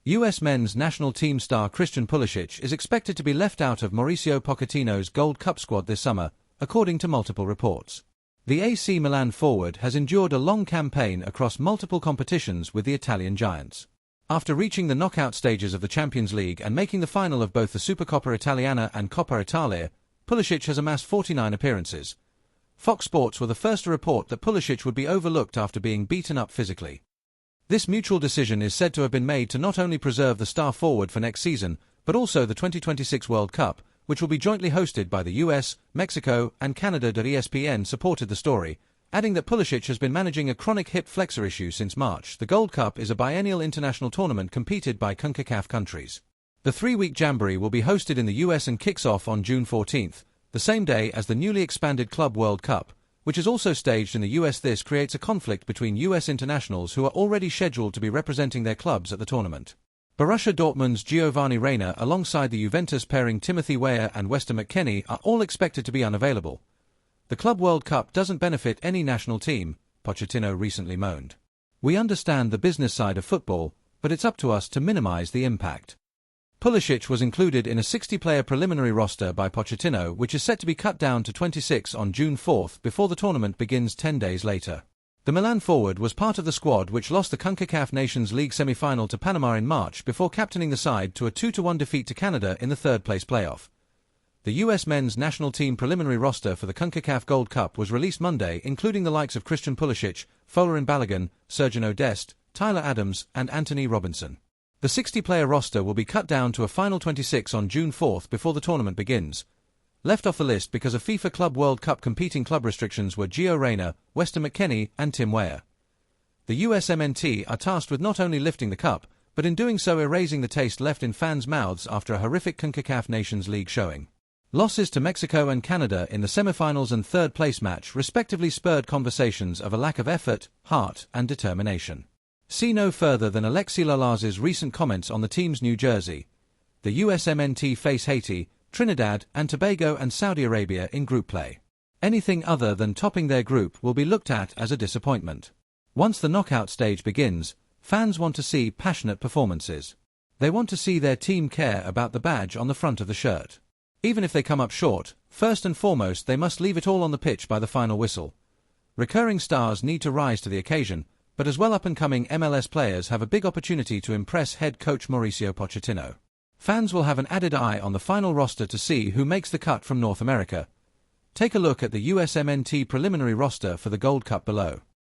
US men's national team star Christian Pulisic is expected to be left out of Mauricio Pochettino's Gold Cup squad this summer, according to multiple reports. The AC Milan forward has endured a long campaign across multiple competitions with the Italian giants. After reaching the knockout stages of the Champions League and making the final of both the Supercoppa Italiana and Coppa Italia, Pulisic has amassed 49 appearances. Fox Sports were the first to report that Pulisic would be overlooked after being beaten up physically. This mutual decision is said to have been made to not only preserve the star forward for next season, but also the 2026 World Cup, which will be jointly hosted by the US, Mexico, and Canada. ESPN supported the story, adding that Pulisic has been managing a chronic hip flexor issue since March. The Gold Cup is a biennial international tournament competed by CONCACAF countries. The 3-week jamboree will be hosted in the US and kicks off on June 14th, the same day as the newly expanded Club World Cup, which is also staged in the US. This creates a conflict between US internationals who are already scheduled to be representing their clubs at the tournament. Borussia Dortmund's Giovanni Reina alongside the Juventus pairing Timothy Weah and Weston McKennie are all expected to be unavailable. The Club World Cup doesn't benefit any national team, Pochettino recently moaned. We understand the business side of football, but it's up to us to minimize the impact. Pulisic was included in a 60-player preliminary roster by Pochettino, which is set to be cut down to 26 on June 4th before the tournament begins 10 days later. The Milan forward was part of the squad which lost the CONCACAF Nations League semi-final to Panama in March before captaining the side to a 2-1 defeat to Canada in the third-place playoff. The US men's national team preliminary roster for the CONCACAF Gold Cup was released Monday, including the likes of Christian Pulisic, Folarin Balogun, Sergio Dest, Tyler Adams, and Anthony Robinson. The 60-player roster will be cut down to a final 26 on June 4th before the tournament begins. Left off the list because of FIFA Club World Cup competing club restrictions were Gio Reyna, Weston McKennie, and Tim Weah. The USMNT are tasked with not only lifting the cup, but in doing so erasing the taste left in fans' mouths after a horrific CONCACAF Nations League showing. Losses to Mexico and Canada in the semi-finals and third-place match respectively spurred conversations of a lack of effort, heart, and determination. See no further than Alexis Lalas's recent comments on the team's new jersey. The USMNT face Haiti, Trinidad and Tobago and Saudi Arabia in group play. Anything other than topping their group will be looked at as a disappointment. Once the knockout stage begins, fans want to see passionate performances. They want to see their team care about the badge on the front of the shirt. Even if they come up short, first and foremost they must leave it all on the pitch by the final whistle. Recurring stars need to rise to the occasion, but as well up-and-coming MLS players have a big opportunity to impress head coach Mauricio Pochettino. Fans will have an added eye on the final roster to see who makes the cut from North America. Take a look at the USMNT preliminary roster for the Gold Cup below.